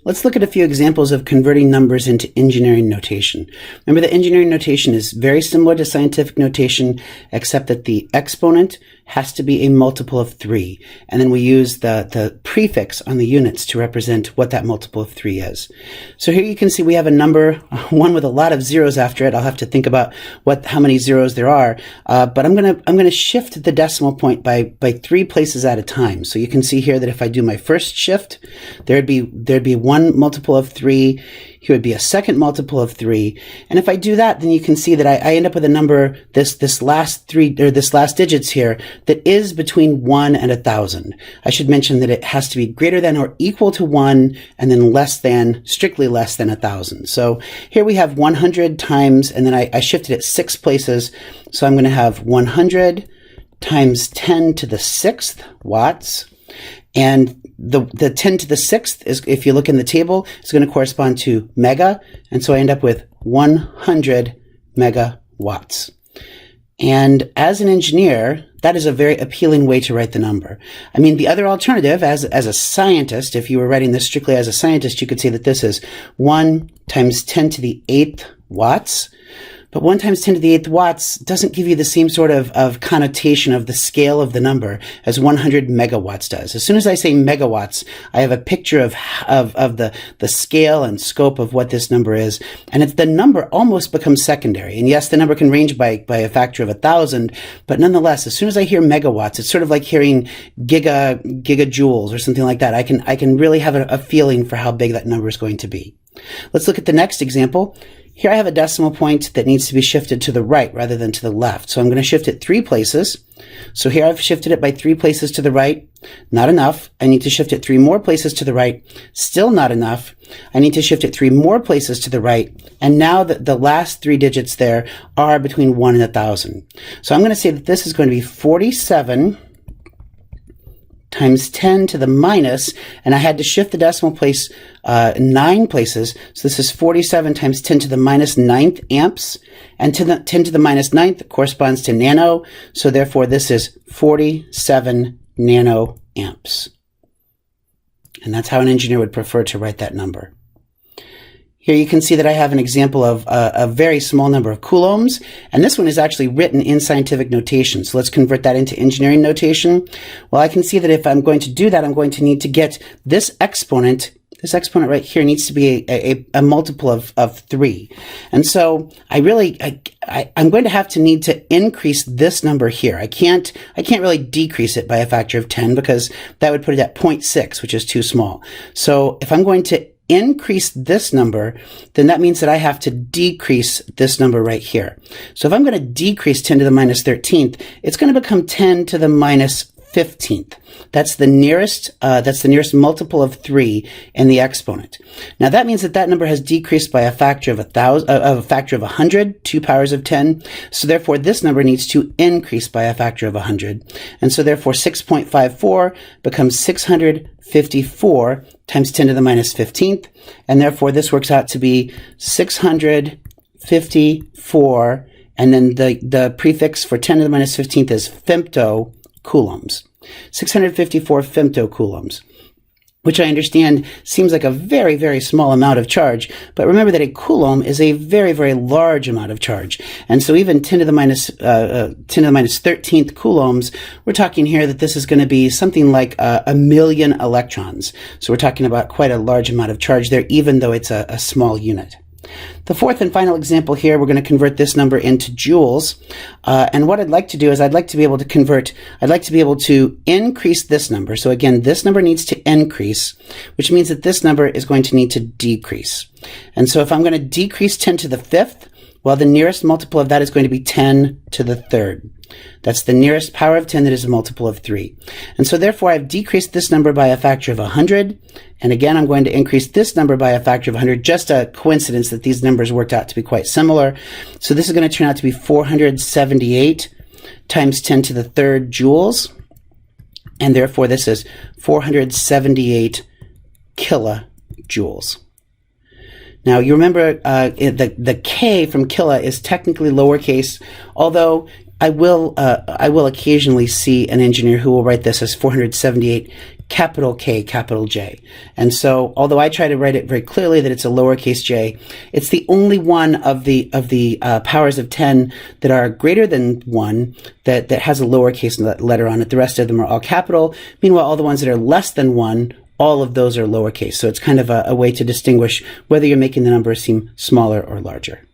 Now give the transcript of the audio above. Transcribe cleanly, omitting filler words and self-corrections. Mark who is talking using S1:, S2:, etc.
S1: Let's look at a few examples of converting numbers into engineering notation. Remember that engineering notation is very similar to scientific notation, except that the exponent has to be a multiple of 3. And then we use the prefix on the units to represent what that multiple of 3 is. So here you can see we have a number, one with a lot of zeros after it. I'll have to think about how many zeros there are. But I'm gonna shift the decimal point by 3 places at a time. So you can see here that if I do my first shift, there'd be one multiple of 3. Here would be a second multiple of 3. And if I do that, then you can see that I end up with a number, this last digits here, that is between 1 and 1,000. I should mention that it has to be greater than or equal to 1 and then strictly less than 1,000. So here we have 100 times, and then I shifted it 6 places. So I'm going to have 100 times 10 to the 6th watts. And the 10 to the 6th is, if you look in the table, is going to correspond to mega. And so I end up with 100 megawatts. And as an engineer, that is a very appealing way to write the number. I mean, the other alternative, as a scientist, if you were writing this strictly as a scientist, you could say that this is 1 times 10 to the 8th watts. But 1 times 10 to the 8th watts doesn't give you the same sort of connotation of the scale of the number as 100 megawatts does. As soon as I say megawatts, I have a picture of the scale and scope of what this number is. And the number almost becomes secondary. And yes, the number can range by a factor of 1,000, but nonetheless, as soon as I hear megawatts, it's sort of like hearing gigajoules or something like that. I can really have a feeling for how big that number is going to be. Let's look at the next example. Here I have a decimal point that needs to be shifted to the right rather than to the left. So I'm going to shift it 3 places. So here I've shifted it by 3 places to the right. Not enough. I need to shift it 3 more places to the right. Still not enough. I need to shift it 3 more places to the right. And now the last 3 digits there are between 1 and 1,000. So I'm going to say that this is going to be 47 times 10 to the minus, and I had to shift the decimal place 9 places. So this is 47 times 10 to the minus 9th amps, and 10 to the minus 9th corresponds to nano. So therefore, this is 47 nanoamps. And that's how an engineer would prefer to write that number. Here you can see that I have an example of a very small number of coulombs, and this one is actually written in scientific notation. So let's convert that into engineering notation. Well, I can see that if I'm going to do that, I'm going to need to get this exponent right here needs to be a multiple of 3. And so I'm going to need to increase this number here. I can't really decrease it by a factor of 10 because that would put it at 0.6, which is too small. So if I'm going to increase this number, then that means that I have to decrease this number right here. So if I'm going to decrease 10 to the minus 13th, it's going to become 10 to the minus 15th. That's the nearest multiple of 3 in the exponent. Now that means that number has decreased by a factor of 100, 2 powers of 10. So therefore this number needs to increase by a factor of 100. And so therefore 6.54 becomes 654 times 10 to the minus 15th. And therefore this works out to be 654. And then the prefix for 10 to the minus 15th is femtocoulombs. 654 femtocoulombs, which I understand seems like a very, very small amount of charge. But remember that a coulomb is a very, very large amount of charge. And so even 10 to the minus 13th coulombs, we're talking here that this is going to be something like 1,000,000 electrons. So we're talking about quite a large amount of charge there, even though it's a small unit. The fourth and final example here, we're going to convert this number into joules. And what I'd like to do is I'd like to be able to increase this number. So again, this number needs to increase, which means that this number is going to need to decrease. And so if I'm going to decrease 10 to the 5th, well, the nearest multiple of that is going to be 10 to the 3rd. That's the nearest power of 10 that is a multiple of 3. And so therefore I've decreased this number by a factor of 100. And again, I'm going to increase this number by a factor of 100. Just a coincidence that these numbers worked out to be quite similar. So this is going to turn out to be 478 times 10 to the 3rd joules. And therefore this is 478 kilojoules. Now, you remember the K from kilo is technically lowercase, although I will occasionally see an engineer who will write this as 478 capital K, capital J. And so, although I try to write it very clearly that it's a lowercase j, it's the only one of the powers of 10 that are greater than 1 that has a lowercase letter on it. The rest of them are all capital. Meanwhile, all the ones that are less than 1, all of those are lowercase. So it's kind of a way to distinguish whether you're making the number seem smaller or larger.